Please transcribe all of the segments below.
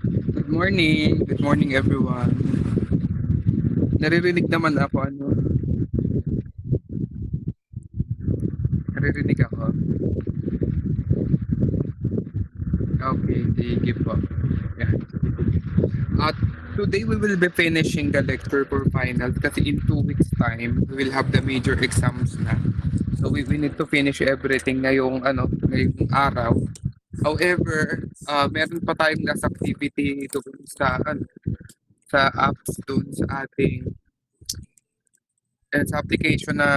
Good morning. Good morning, everyone. Naririnig naman ako, ano? Naririnig ako. Okay, sige po. Yeah. At today we will be finishing the lecture for finals kasi in 2 weeks time, we will have the major exams na. So we need to finish everything ngayong araw. However, meron pa tayong last activity doon sa apps doon sa ating sa application na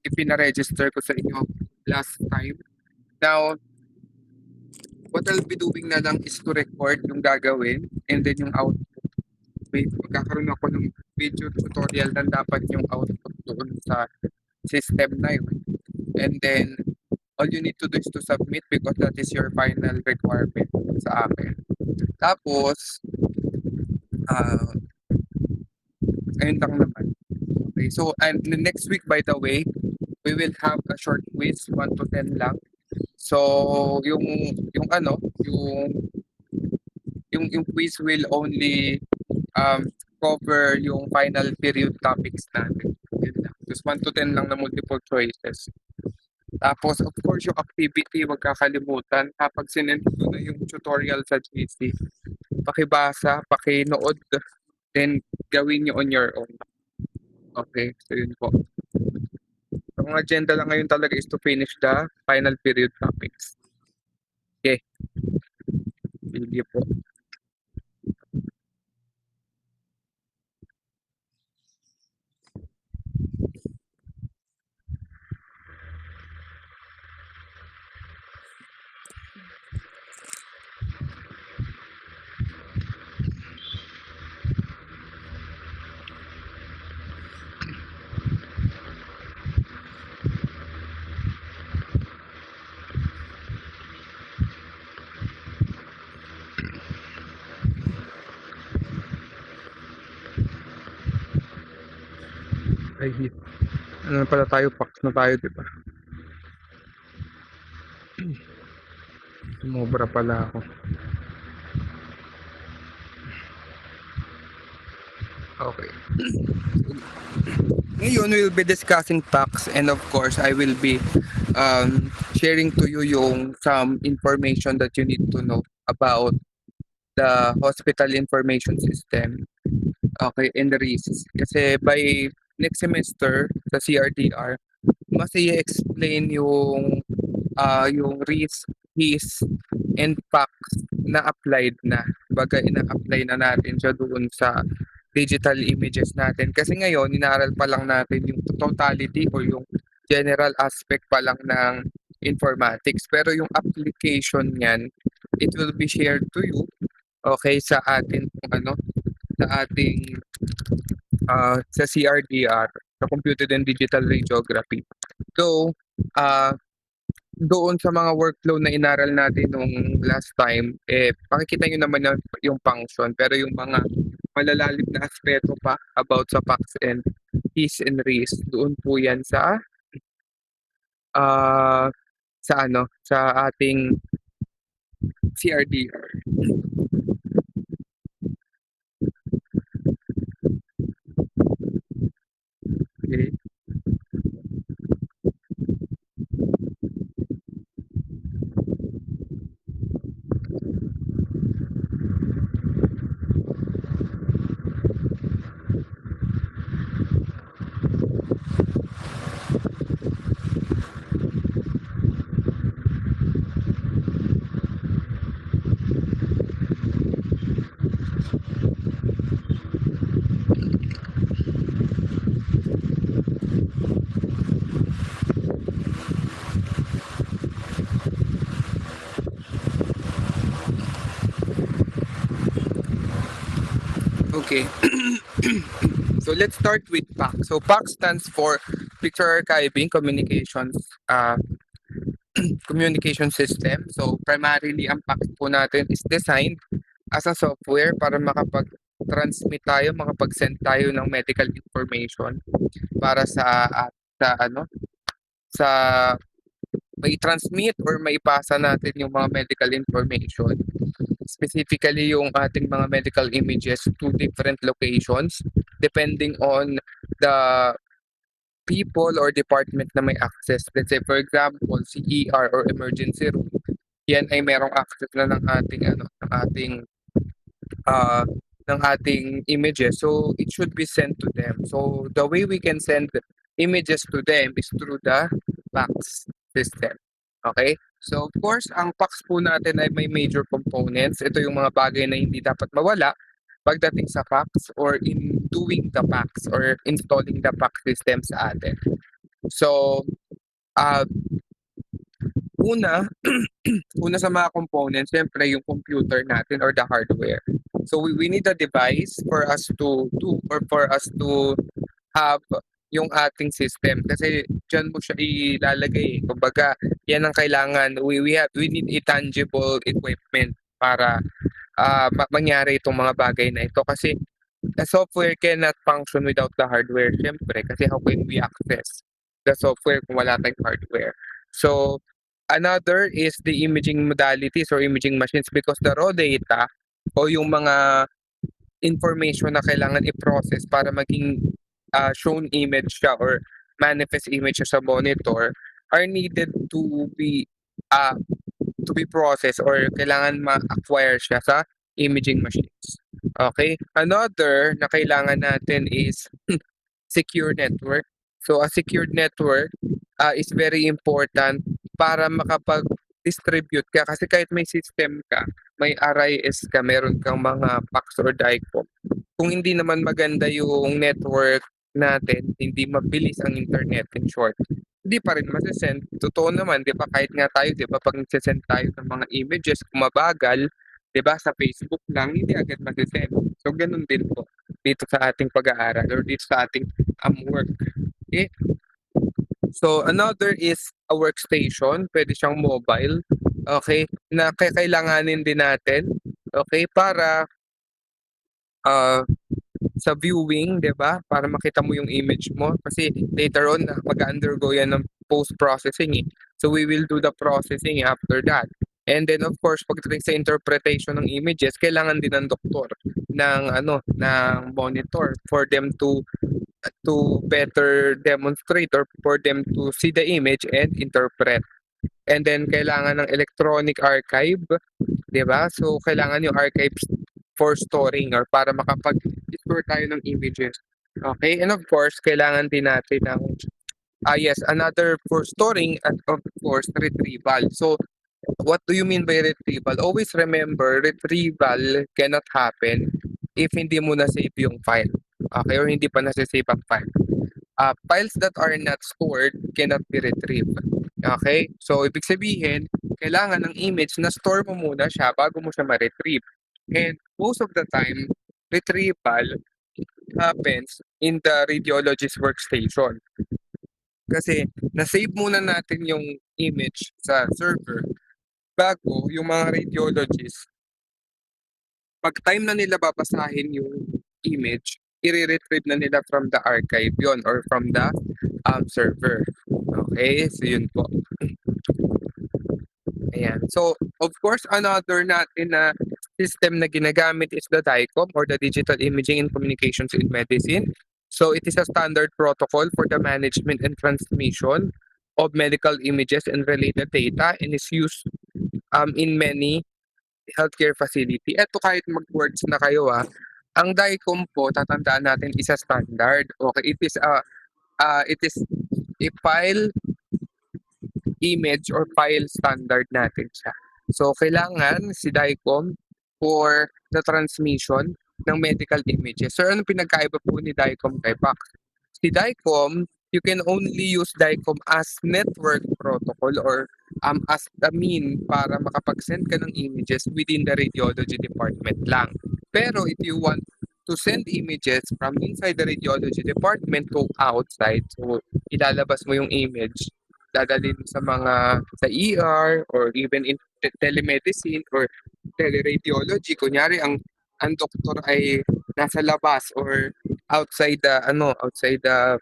ipina-register ko sa inyo last time. Now, what I'll be doing na lang is to record yung gagawin and then yung output. Magkakaroon ako ng video tutorial na dapat yung output doon sa system na yun. And then, all you need to do is to submit because that is your final requirement sa akin. Tapos, uh, ayun lang naman. Okay, so, and next week, by the way, we will have a short quiz, 1 to 10 lang. So, yung quiz will only cover yung final period topics natin. Yun lang. Just 1 to 10 lang na multiple choices. Tapos, of course, yung activity, wag kakalimutan. Kapag sinend ko na yung tutorial sa GC, pakibasa, pakinood, then gawin nyo on your own. Okay, so yun po. Ang agenda lang ngayon talaga is to finish the final period topics. Okay. Sige po. Ay, ano na pala tayo, packs na tayo, di ba? Sumobra pala ako. Okay. Ngayon, we'll be discussing packs and of course, I will be sharing to you some information that you need to know about the hospital information system. Okay, and the risks. Kasi by next semester sa CRDR, mas i-explain yung risk, his, and facts na applied na. Baga, ina-apply na natin siya doon sa digital images natin. Kasi ngayon, inaaral pa lang natin yung totality or yung general aspect pa lang ng informatics. Pero yung application niyan, it will be shared to you, okay, sa atin sa ating sa CRDR, sa Computed and Digital Radiography. So, doon sa mga workflow na inaral natin nung last time, pakikita nyo naman yung function, pero yung mga malalalim na aspeto pa about sa facts and his and res, doon po yan uh, sa ating CRDR. Okay. Okay. So let's start with PAC. So PAC stands for Picture Archiving Communications Communication System. So primarily ang PAC po natin is designed as a software para makapag-transmit tayo, makapag-send tayo ng medical information para sa ano sa may transmit or may pasa natin yung mga medical information specifically yung ating mga medical images to different locations depending on the people or department na may access. Let's say for example, si ER or emergency room, yan ay merong access na ng ating uh, ng ating images. So it should be sent to them. So the way we can send images to them is through the PACS system. Okay? So of course, ang PACS po natin ay may major components. Ito yung mga bagay na hindi dapat mawala pagdating sa PACS or in doing the PACS or installing the PACS system sa atin. So, uh, una, una sa mga components, syempre yung computer natin or the hardware. So we need a device for us to do or for us to have yung ating system kasi diyan mo siya ilalagay. Kumbaga, yan ang kailangan. We need a tangible equipment para mangyari itong mga bagay na ito kasi the software cannot function without the hardware, syempre, kasi how can we access the software kung wala tayong hardware? So, another is the imaging modalities or imaging machines because the raw data o yung mga information na kailangan i-process para maging shown image siya or manifest image siya sa monitor are needed uh, to be processed or kailangan ma-acquire siya sa imaging machines. Okay? Another na kailangan natin is secure network. So a secured network is very important para makapag-distribute ka kasi kahit may system ka, may RIS ka, meron kang mga PACS or DICOM. Kung hindi naman maganda yung network natin, hindi mabilis ang internet in short, hindi pa rin masisend. Totoo naman, di ba, kahit nga tayo, di ba, pag nagsisend tayo ng mga images, kung mabagal, di ba, sa Facebook lang, hindi agad masisend. So, ganun din po dito sa ating pag-aaral or dito sa ating work. Okay? So, another is a workstation. Pwede siyang mobile. Okay? Na kailanganin din natin. Okay? Para sa viewing, 'di ba? Para makita mo yung image mo kasi later on mag-undergo yan ng post-processing eh. So we will do the processing after that. And then of course, pagdating sa interpretation ng images, kailangan din ng doktor ng monitor for them to better demonstrate or for them to see the image and interpret. And then kailangan ng electronic archive, 'di ba? So kailangan yung archives for storing or para makapag-store tayo ng images. Okay? And of course, kailangan din natin ng another for storing and of course retrieval. So what do you mean by retrieval? Always remember, retrieval cannot happen if hindi mo na-save yung file. Okay? Or hindi pa nasa-save ang file. Files that are not stored cannot be retrieved. Okay? So, ibig sabihin, kailangan ng image na store mo muna siya bago mo siya ma-retrieve. And most of the time, retrieval happens in the radiologist workstation. Kasi na-save muna natin yung image sa server bago yung mga radiologists, pag time na nila babasahin yung image, i-retrieve na nila from the archive yon or from the server. Okay, so yun po. Ayan. So, of course, another natin na system na ginagamit is the DICOM or the Digital Imaging and Communications in Medicine. So, it is a standard protocol for the management and transmission of medical images and related data and is used in many healthcare facility. Eto kahit mag-words na kayo ang DICOM po, tatandaan natin, is a standard. Okay, it is a file image or file standard natin siya. So, kailangan si DICOM for the transmission ng medical images. So, anong pinagkaiba po ni DICOM kay PACS? Si DICOM, you can only use DICOM as network protocol or as the mean para makapag-send ka ng images within the radiology department lang. Pero if you want to send images from inside the radiology department to outside, so ilalabas mo yung image, dadalhin sa sa ER or even in telemedicine or teleradiology. Kunyari ang doktor ay nasa labas or outside outside the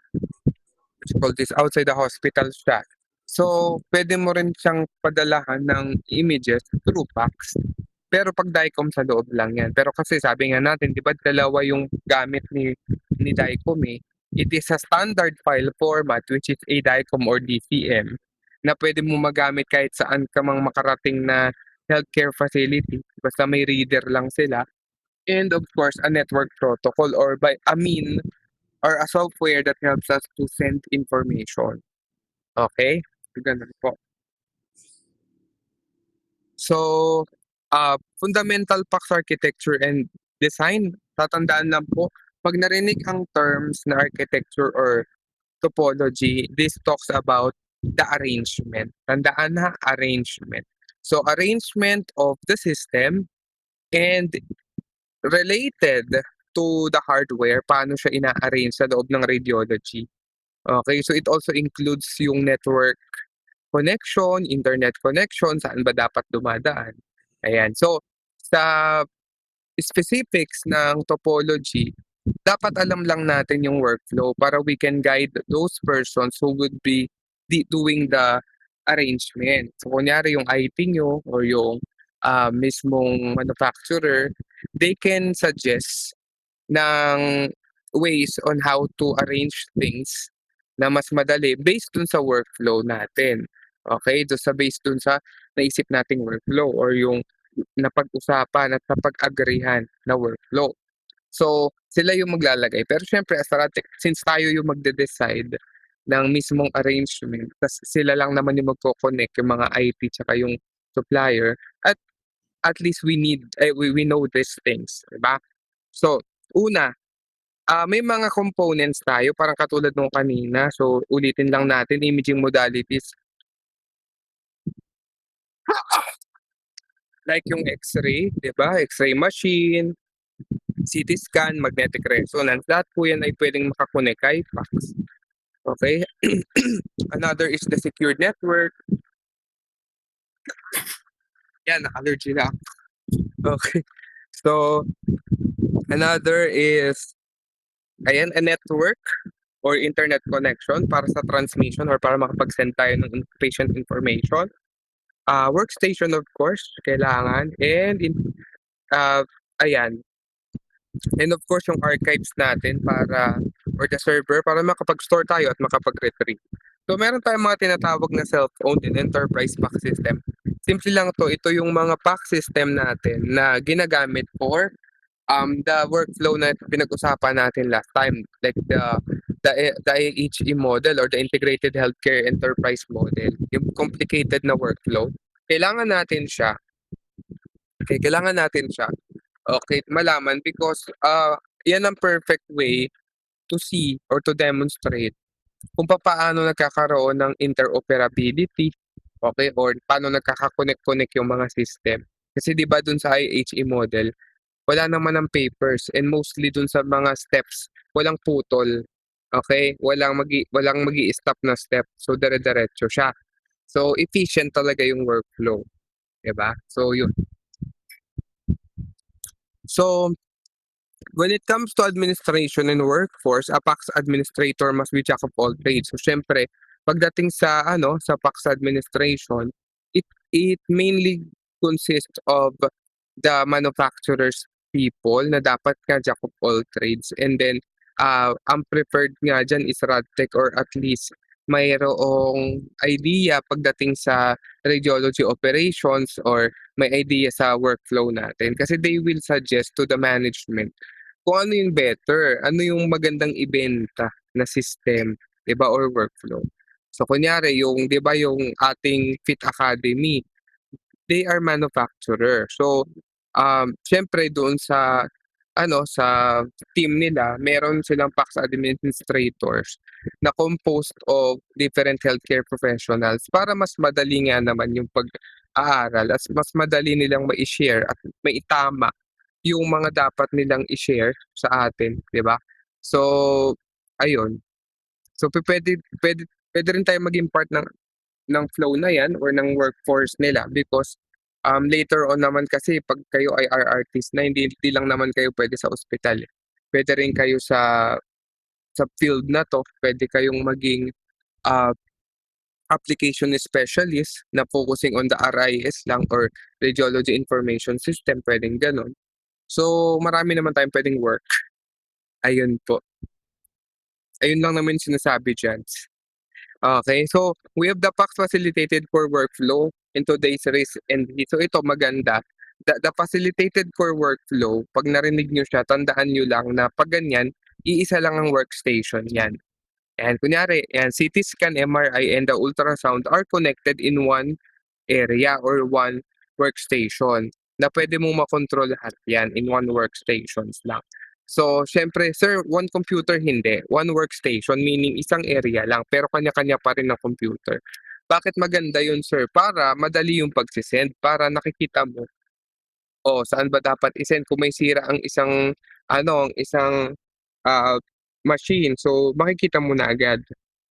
hospital siya. So, pwede mo rin siyang padalahan ng images through fax. Pero 'pag DICOM sa loob lang 'yan. Pero kasi sabi nga natin 'di ba dalawa yung gamit ni DICOM, eh. It is a standard file format which is a DICOM or DCM na puwede mong magamit kahit saan ka mang makarating na healthcare facility basta may reader lang sila. And of course, a network protocol or by a mean or a software that helps us to send information. Okay? Gano'n po. So, fundamental PACS architecture and design, tatandaan lang po, 'pag narinig ang terms na architecture or topology, this talks about the arrangement. Tandaan na, arrangement. So, arrangement of the system and related to the hardware, paano siya ina-arrange sa loob ng radiology. Okay, so it also includes yung network connection, internet connection, saan ba dapat dumadaan. Ayan. So, sa specifics ng topology, dapat alam lang natin yung workflow para we can guide those persons who would be doing the arrangement. So, kunyari yung IT nyo or yung mismong manufacturer, they can suggest ng ways on how to arrange things na mas madali based dun sa workflow natin. Okay, based dun sa naisip nating workflow or yung napag-usapan at napag-agreehan na workflow. So, sila yung maglalagay. Pero siyempre as since tayo yung magde-decide ng mismong arrangement, tas sila lang naman yung magko-connect, yung mga IT tsaka yung supplier, at least we know these things, 'di ba? So, una, may mga components tayo parang katulad nung kanina. So, ulitin lang natin imaging modalities like yung X-ray, 'di ba? X-ray machine, CT scan, magnetic resonance, lahat po yan ay puwedeng maka-connect kay PACS, okey? Another is the secured network. Yan, na-allergy na ako. Okey. So, another is, ayan, a network or internet connection para sa transmission or para makapag-send tayo ng patient information. Workstation of course, kailangan and uh, ayan. And of course yung archives natin para or the server para makapag-store tayo at makapag-retrieve. So meron tayong mga tinatawag na self-owned and enterprise PACS system. Simple lang 'to, ito yung mga PACS system natin na ginagamit for the workflow na pinag-usapan natin last time, like the IHE model or the integrated healthcare enterprise model, yung complicated na workflow. Kailangan natin siya. Okay, kailangan natin siya. Okay, malaman because yan ang perfect way to see or to demonstrate kung paano nagkakaroon ng interoperability, okay, or paano nagkaka-connect-connect yung mga system. Kasi 'di ba dun sa IHE model, wala naman ng papers and mostly dun sa mga steps, walang putol. Okay, walang magi-stop na step. So dire-diretso siya. So efficient talaga yung workflow, 'di ba? So yun. So when it comes to administration and workforce, a PACS administrator must be jack of all trades. So siyempre, pagdating sa sa PACS administration, it mainly consists of the manufacturer's people na dapat nga jack of all trades. And then ang preferred nga diyan is RadTech or at least mayroong idea pagdating sa radiology operations or may idea sa workflow natin kasi they will suggest to the management kung ano yung better, ano yung magandang ibenta na system, 'di ba, or workflow. So kunyari yung 'di ba yung ating Fit Academy, they are manufacturer. So, siyempre doon sa team nila meron silang PACS administrators na composed of different healthcare professionals para mas madali nga naman yung pag-aaral at mas madali nilang mai-share at maitama yung mga dapat nilang i-share sa atin, 'di ba? So, ayun. So, puwede rin tayong maging part ng flow na 'yan or ng workforce nila because, later on naman kasi 'pag kayo ay RRTs na hindi lang naman kayo puwede sa ospital, eh. Puwede rin kayo sa field na 'to, puwede kayong maging, ah, application specialist na focusing on the RIS lang or Radiology Information System, pwedeng gano'n. So, marami naman tayong puwedeng work, ayun po. Ayun lang naman yung sinasabi diyan. Okay, so we have the PACS facilitated for workflow in today's race and heat. So ito maganda, the facilitated for workflow, 'pag narinig niyo siya tandaan niyo lang na 'pag ganyan, iisa lang ang workstation 'yan. And kunyari, yan, CT scan, MRI, and the ultrasound are connected in one area or one workstation na pwede mong makontrol lahat yan in one workstations lang. So, syempre, sir, one computer hindi. One workstation, meaning isang area lang, pero kanya-kanya pa rin ng computer. Bakit maganda yun, sir? Para madali yung pagsisend, para nakikita mo, oh, saan ba dapat isend kung may sira ang isang, ang isang ah, machine. So, makikita mo na agad.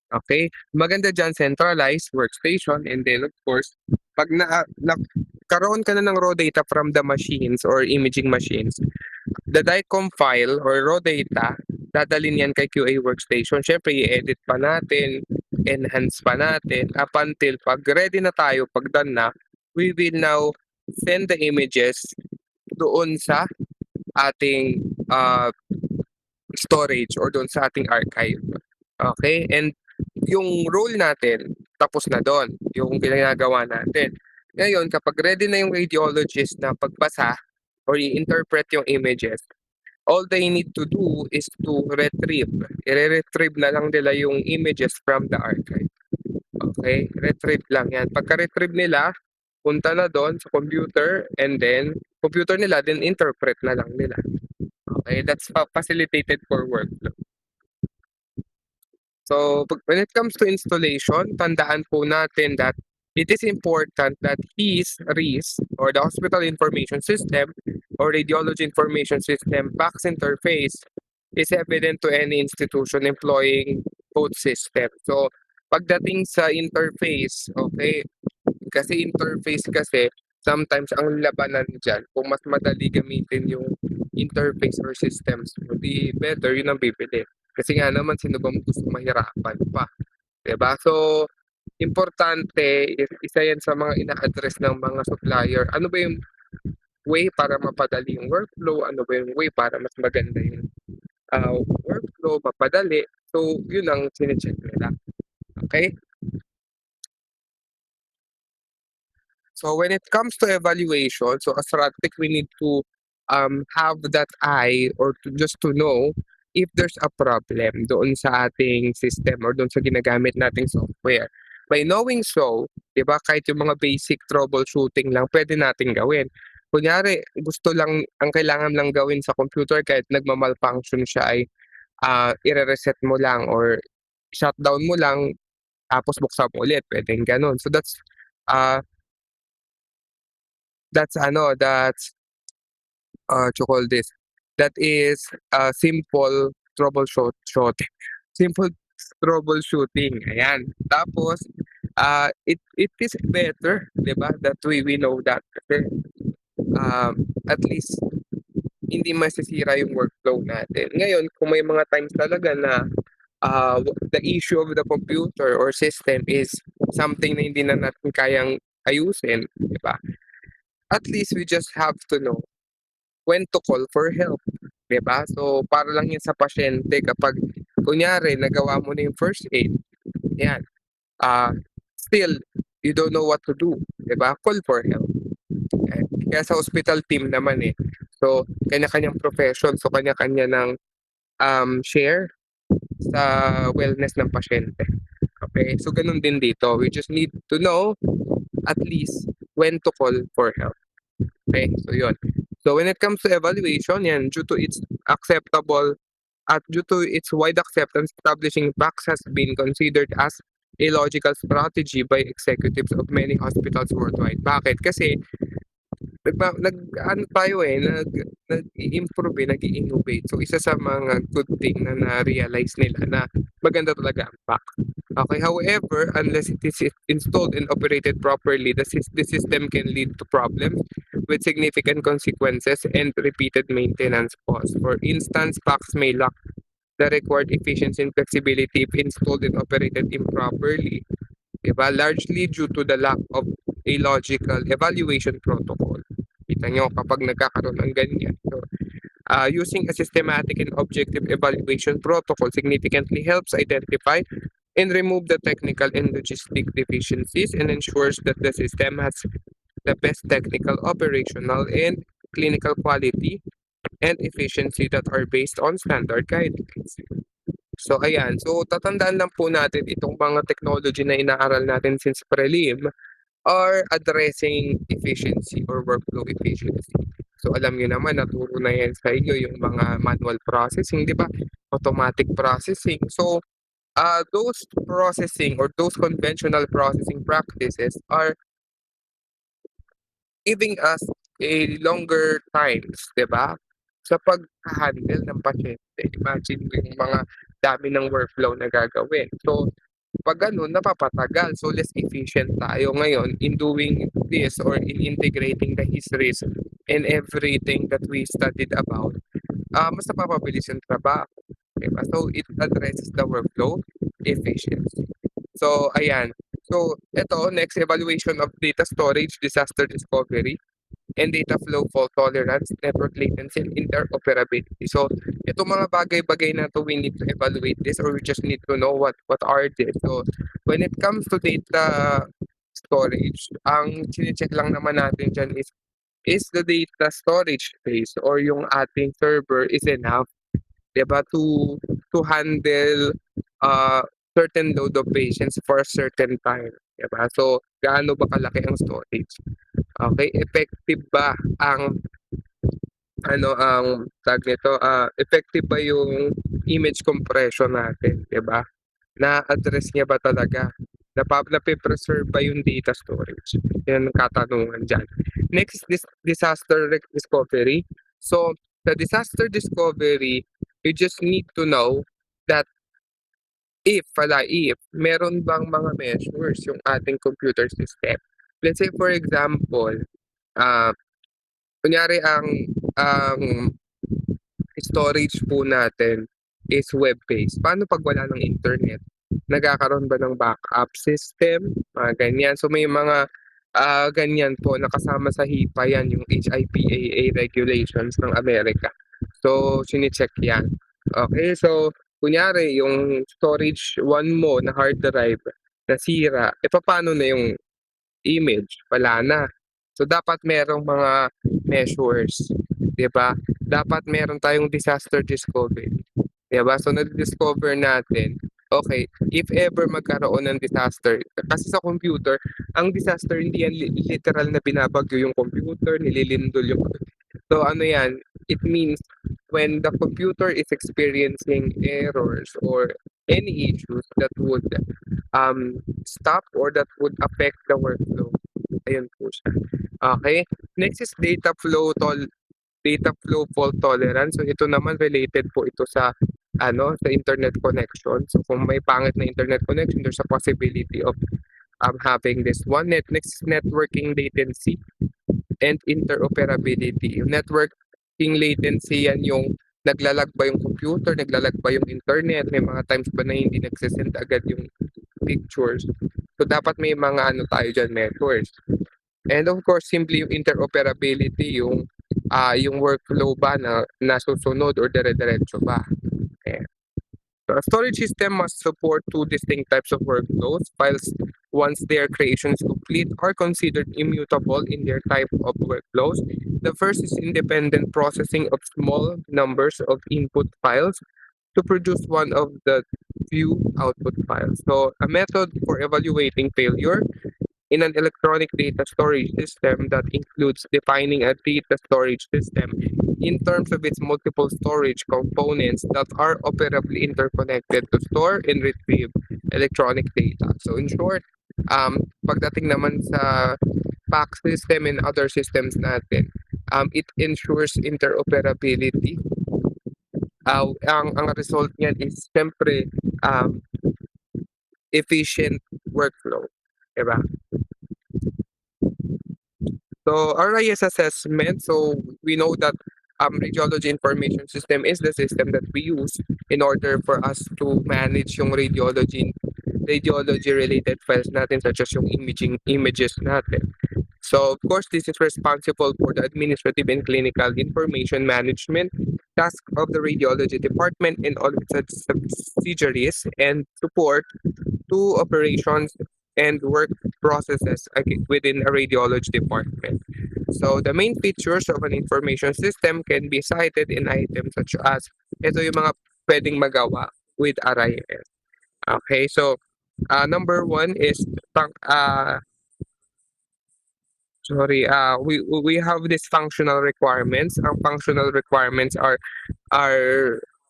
Okay? Maganda diyan centralized workstation and then of course, 'pag nagkaroon ka na ng raw data from the machines or imaging machines, the DICOM file or raw data, dadalhin yan kay QA workstation. Siyempre i-edit pa natin, enhance pa natin, up until 'pag ready na tayo, 'pag done na, we will now send the images doon sa ating, storage or doon sa ating archive. Okay, and yung role natin tapos na dun, yung ginagawa natin. Ngayon kapag ready na yung radiologist na pagbasa or i-interpret yung images, all they need to do is to retrieve. I-retrieve na lang nila yung images from the archive. Okay, retrieve lang yan. Pagka-retrieve nila, punta na doon sa computer and then computer nila, then interpret na lang nila. Okay, that's facilitated for workflow. So, when it comes to installation, tandaan po natin that it is important that HIS, RIS, or the Hospital Information System, or Radiology Information System, PACS interface, is evident to any institution employing both systems. So, pagdating sa interface, okay, kasi interface kasi, sometimes ang labanan dyan, kung mas madali gamitin yung interface or systems, di better, yun ang bibili. Kasi nga naman, sino bang gusto mahirapan pa? 'Di ba? So, importante, isa yan sa mga ina-address ng mga supplier. Ano ba yung way para mapadali yung workflow? Ano ba yung way para mas maganda yung workflow, mapadali? So, yun ang sine-check nila. Okay? So when it comes to evaluation, so as RadTech, we need to have that eye or just to know if there's a problem doon sa ating system or doon sa ginagamit nating software. By knowing so, di ba, kahit yung mga basic troubleshooting lang, pwede nating gawin. Kunyari, gusto lang, ang kailangan lang gawin sa computer kahit nagmamalfunction siya ay i-reset mo lang or shutdown mo lang, tapos buksan mo ulit, pwedeng ganun. So uh, that's what you call this, that is simple troubleshooting. Simple troubleshooting, ayan. Tapos, it is better, 'di ba, that we know that kasi, at least hindi masisira yung workflow natin. Ngayon, kung may mga times talaga na, the issue of the computer or system is something na hindi na natin kayang ayusin, 'di ba? At least we just have to know when to call for help, 'di ba? So, para lang 'yan sa pasyente kapag kunyari nagawa mo na yung first aid, 'yan, still you don't know what to do, 'di ba? Call for help. Kaya sa hospital team naman, eh. So, kanya-kanyang profession, so kanya-kanya ng, share sa wellness ng pasyente. Okay? So, gano'n din dito. We just need to know at least when to call for help. Okay? So, 'yun. So when it comes to evaluation, yan, due to its acceptable at due to its wide acceptance, establishing PACS has been considered as a logical strategy by executives of many hospitals worldwide. Bakit? Kasi ano tayo eh, nag-i-improve eh, nag-i-innovate. So isa sa mga good thing na na-realize nila na maganda talaga ang PACS. Okay, however, unless it is installed and operated properly, the system can lead to problems with significant consequences and repeated maintenance costs. For instance, PACS may lack the required efficiency and flexibility if installed and operated improperly. Diba? Largely due to the lack of a logical evaluation protocol. Kita nyo kapag nagkakaroon ng ganyan. So, using a systematic and objective evaluation protocol significantly helps identify and remove the technical and logistic deficiencies and ensures that the system has the best technical, operational, and clinical quality and efficiency that are based on standard guidelines. So ayan, so tatandaan lang po natin itong mga technology na inaaral natin since prelim are addressing efficiency or workflow efficiency. So alam niyo naman, naturo na yan sa inyo yung mga manual processing, di ba? Automatic processing. So those processing or those conventional processing practices are giving us a longer times, 'di ba? Sa pag-handle ng pasyente. Imagine mo yung mga dami ng workflow na gagawin. So, 'pag gano'n napapatagal. So, less efficient tayo ngayon in doing this or in integrating the histories and everything that we studied about. Mas napapabilis yung trabaho, 'di ba? So, it addresses the workflow efficiency. So, ayan. So, eto next, evaluation of data storage, disaster discovery, and data flow, fault tolerance, network latency, and interoperability. So, itong mga bagay-bagay na to, we need to evaluate this or we just need to know what are this. So, when it comes to data storage, ang chine-check lang naman natin dyan is the data storage space or yung ating server is enough, 'di ba, to handle certain load of patients for a certain time, 'di ba? So, gaano ba kalaki ang storage? Okay, effective ba ang tawag nito, effective ba yung image compression natin, 'di ba? Na-address niya ba talaga? Nape-preserve ba yung data storage? Yan ang katanungan diyan. Next is disaster discovery. So, the disaster discovery, you just need to know that if meron bang mga measures yung ating computer system. Let's say for example, ah, kunyari ang storage po natin is web-based. Paano 'pag wala ng internet? Nagkakaroon ba ng backup system? Mga ganyan. So may mga, ganyan po na kasama sa HIPAA yan, yung HIPAA regulations ng Amerika. So chine-check yan. Okay, so kunyari yung storage 1 mo na hard drive nasira, papaano na yung image? Wala na. So dapat merong mga measures, 'di ba? Dapat meron tayong disaster discovery, 'di ba? So nadi-discover natin, okay, if ever magkaroon ng disaster, kasi sa computer, ang disaster hindi yan literal na binabagyo yung computer, nililindol yung so ano yan, it means when the computer is experiencing errors or any issues that would stop or that would affect the workflow. Ayun po siya. Okay. Next is data flow fault tolerance. So ito naman related po ito sa sa internet connection. So kung may pangit na internet connection, there's a possibility of having this one. Next is networking latency and interoperability. Yung networking latency, yan yung naglalag ba yung computer, naglalag ba yung internet, may mga times ba na hindi nagsisend agad yung pictures. So dapat may mga tayo dyan, measures. And of course, simply yung interoperability, yung workflow ba na nasusunod or dire-diretso ba. Ayan. So a storage system must support two distinct types of workflows. Files, once their creation is complete, are considered immutable in their type of workflows. The first is independent processing of small numbers of input files to produce one of the few output files. So a method for evaluating failure in an electronic data storage system that includes defining a data storage system in terms of its multiple storage components that are operably interconnected to store and retrieve electronic data. So in short, pagdating naman sa PAC system and other systems natin, it ensures interoperability. Ang result niyan is siyempre efficient workflow, diba? So RIS assessment, so we know that radiology information system is the system that we use in order for us to manage yung radiology radiology-related files natin such as yung images natin. So, of course, this is responsible for the administrative and clinical information management task of the radiology department and all of its subsidiaries and support to operations and work processes within a radiology department. So, the main features of an information system can be cited in items such as ito yung mga pwedeng magawa with RIS. Okay, so number one is we have these functional requirements. Ang functional requirements are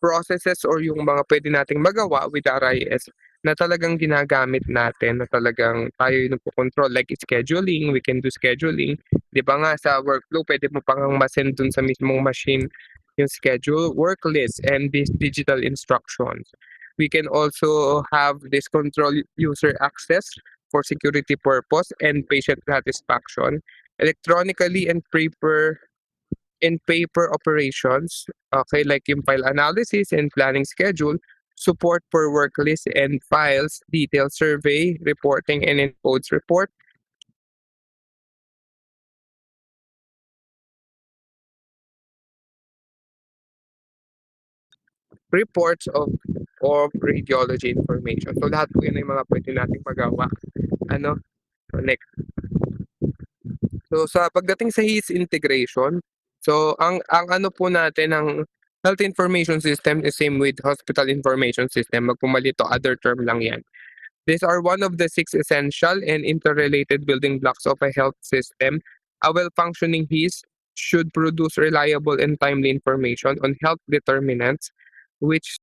processes or yung mga pwede nating magawa with RIS na talagang ginagamit natin, na talagang tayo yung nagko-control like scheduling, we can do scheduling. 'Di ba nga sa workflow pwede mo pang ma-send dun sa mismong machine yung schedule, work list, and these digital instructions. We can also have this control user access for security purpose and patient satisfaction electronically and paper operations, okay, like yung file analysis and planning schedule, support for work list and files, detailed survey, reporting and encodes reports of radiology information. So lahat po yun ay mga pwede nating magawa. Ano? So, next. So sa pagdating sa HIS integration, so ang ano po natin ang health information system is same with hospital information system. Magpumalito other term lang yan. These are one of the 6 essential and interrelated building blocks of a health system. A well-functioning HIS should produce reliable and timely information on health determinants, which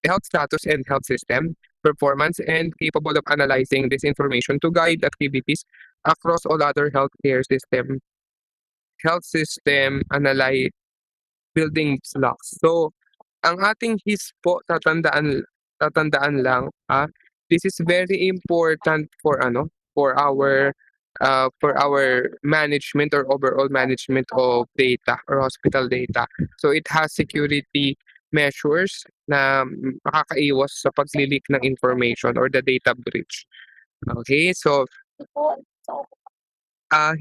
health status and health system performance, and capable of analyzing this information to guide activities across all other health system analyze building blocks. So ang ating HIS po tatandaan lang, this is very important for our management or overall management of data or hospital data. So it has security measures na makakaiwas sa pag-leak ng information or the data breach. Okay, so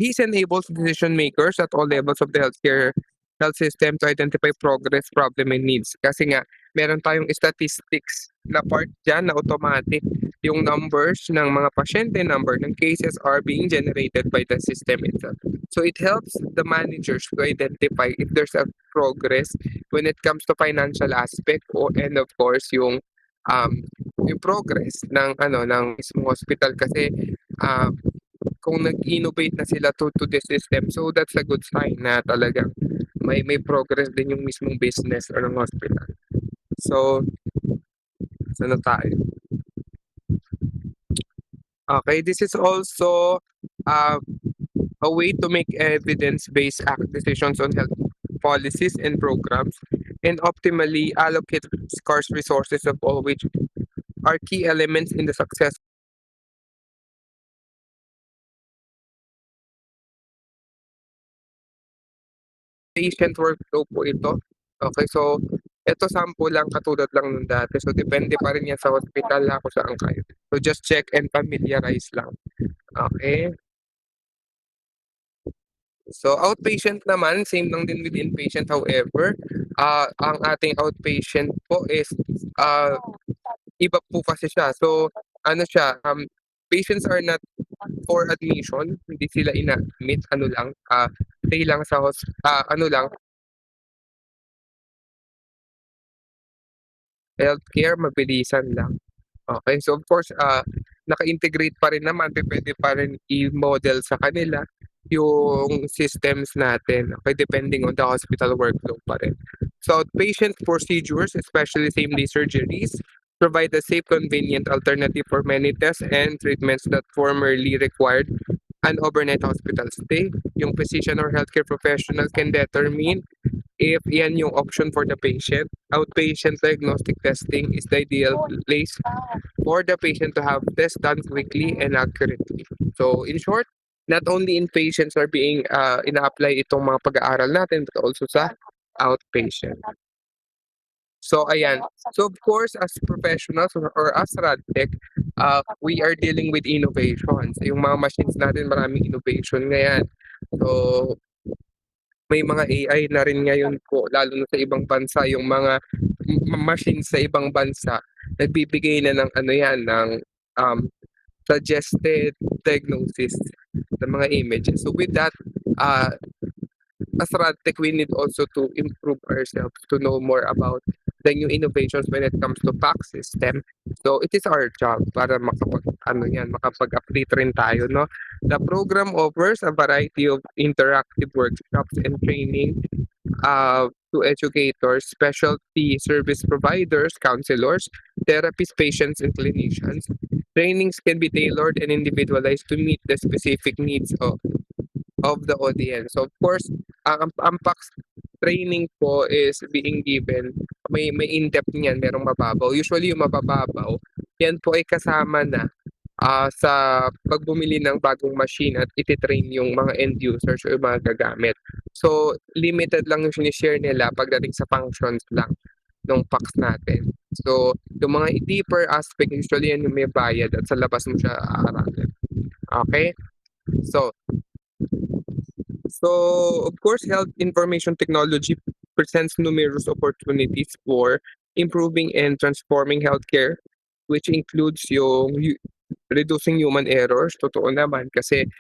he's enables decision makers at all levels of the health system to identify progress, problem, and needs. Kasi nga, meron tayong statistics na part dyan na automatic. Yung numbers ng mga pasyente, number ng cases are being generated by the system itself. So it helps the managers to identify if there's a progress when it comes to financial aspect and of course yung progress ng mismong hospital kasi kung nag-innovate na sila to the system. So that's a good sign na talagang may progress din yung mismong business or ng hospital. So, sana tayo. Okay, this is also a way to make evidence-based decisions on health policies and programs and optimally allocate scarce resources of all which are key elements in the success patient workflow po ito. Okay, so ito sample lang katulad lang nung dati. So depende pa rin yan sa hospital na kung saan kayo. So just check and familiarize lang. Okay. So outpatient naman, same lang din with inpatient. However, ang ating outpatient po is iba po kasi siya. So ano siya, patients are not for admission, hindi sila ina-admit, ano lang, stay lang sa ano lang, healthcare, mabilisan lang. Okay, so of course, naka-integrate pa rin naman, pwede pa rin i-model sa kanila yung systems natin. Okay, depending on the hospital workflow pa rin. So outpatient procedures, especially same-day surgeries, provide a safe, convenient alternative for many tests and treatments that formerly required an overnight hospital stay. Yung physician or healthcare professional can determine if yan yung option for the patient. Outpatient diagnostic testing is the ideal place for the patient to have tests done quickly and accurately. So in short, not only inpatients are being ina-apply itong mga pag-aaral natin but also sa outpatient. So ayan. So of course, as professionals or as RadTech, we are dealing with innovations. Yung mga machines natin, maraming innovation ngayon. So may mga AI na rin ngayon po, lalo na sa ibang bansa, yung mga machines sa ibang bansa, nagbibigay na ng ano yan, ng um, suggested diagnosis ng mga images. So with that, uh, as RadTech, we need also to improve ourselves to know more about the new innovations when it comes to PAC system. So it is our job para makapag-update rin tayo, no? The program offers a variety of interactive workshops and training to educators, specialty service providers, counselors, therapists, patients, and clinicians. Trainings can be tailored and individualized to meet the specific needs of the audience. So of course, ang PACS training po is being given, may in-depth niyan, merong mababaw. Usually yung mababaw, yan po ay kasama na sa pagbumili ng bagong machine at ititrain yung mga end users o yung mga gagamit. So, limited lang yung sinishare nila pagdating sa functions lang ng PACS natin. So, yung mga deeper aspect, usually yan yung may bayad at sa labas mo siya aaralin. Okay? So, of course, health information technology presents numerous opportunities for improving and transforming healthcare, which includes yung reducing human errors. Totoo naman kasi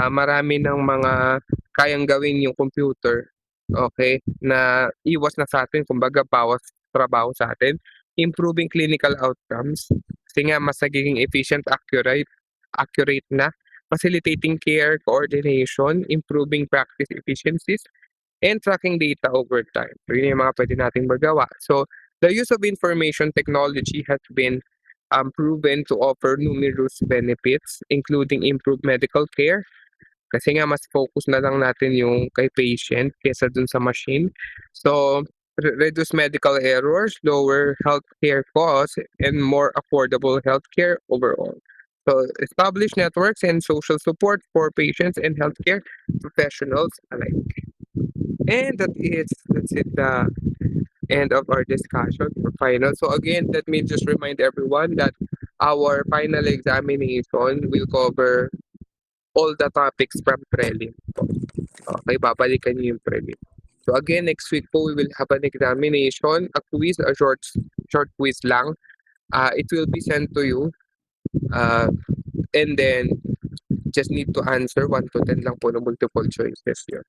marami ng mga kayang gawin yung computer, okay, na iwas na sa atin, kumbaga bawas trabaho sa atin. Improving clinical outcomes kasi nga mas nagiging efficient, accurate na, facilitating care coordination, improving practice efficiencies, and tracking data over time. So, yun yung mga pwede nating magawa. So, the use of information technology has been proven to offer numerous benefits, including improved medical care, kasi nga mas focus na lang natin yung kay patient kesa dun sa machine. So, reduce medical errors, lower healthcare costs, and more affordable healthcare overall. So, establish networks and social support for patients and healthcare professionals alike. And that's it, the end of our discussion for final. So again, let me just remind everyone that our final examination will cover all the topics from prelim. Okay, babalikan niyo yung prelim. So again, next week po, we will have an examination, a quiz, a short quiz lang. It will be sent to you. And then, just need to answer 1 to 10 lang po na multiple choices yun.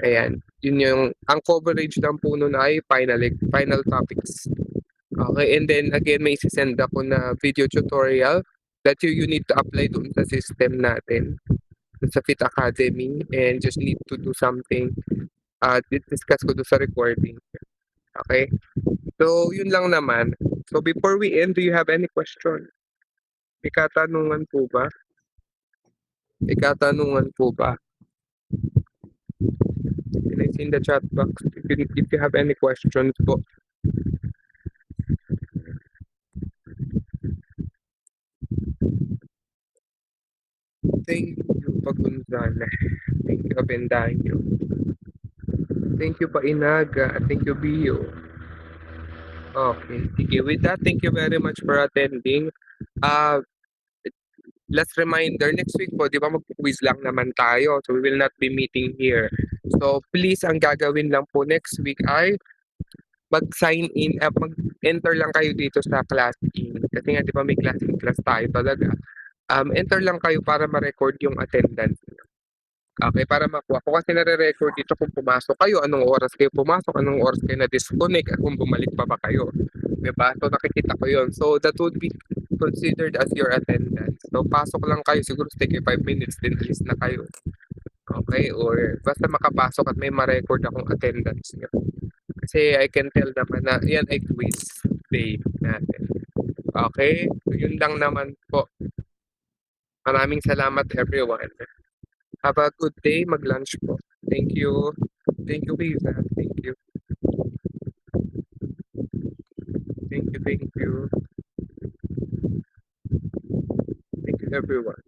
Ayan, yun yung, ang coverage lang po nun ay final topics. Okay, and then again, may sisend ako na video tutorial that you need to apply doon sa system natin, sa Fit Academy, and just need to do something, discuss ko doon sa recording. Okay, so yun lang naman. So before we end, do you have any question? May katanungan po ba? Can I see in the chat box if you have any questions po? Thank you, Pagunzala. Thank you, Abendaño. Thank you, Painaga. Thank you, Bio. Okay, sige. With that, thank you very much for attending. Last reminder, next week po, di ba mag-quiz lang naman tayo. So, we will not be meeting here. So, please, ang gagawin lang po next week ay mag-sign in, mag-enter lang kayo dito sa class in. Kasi nga, di ba may class in class tayo talaga. Enter lang kayo para ma-record yung attendance. Okay, para makuha ko kasi nare-record dito kung pumasok kayo, anong oras kayo pumasok, anong oras kayo na-disconnect, at kung bumalik pa ba kayo. Diba? So, nakikita ko yun. So, that would be considered as your attendance. So, pasok lang kayo, siguro take 5 minutes, then alis na kayo. Okay? Or basta makapasok at may ma-record akong attendance nyo. Kasi I can tell naman na yan ay quiz day natin. Okay? So, yun lang naman po. Maraming salamat everyone. Have a good day. Mag-lunch po. Thank you. Thank you, Lisa. Thank you. Thank you. Thank you, everyone.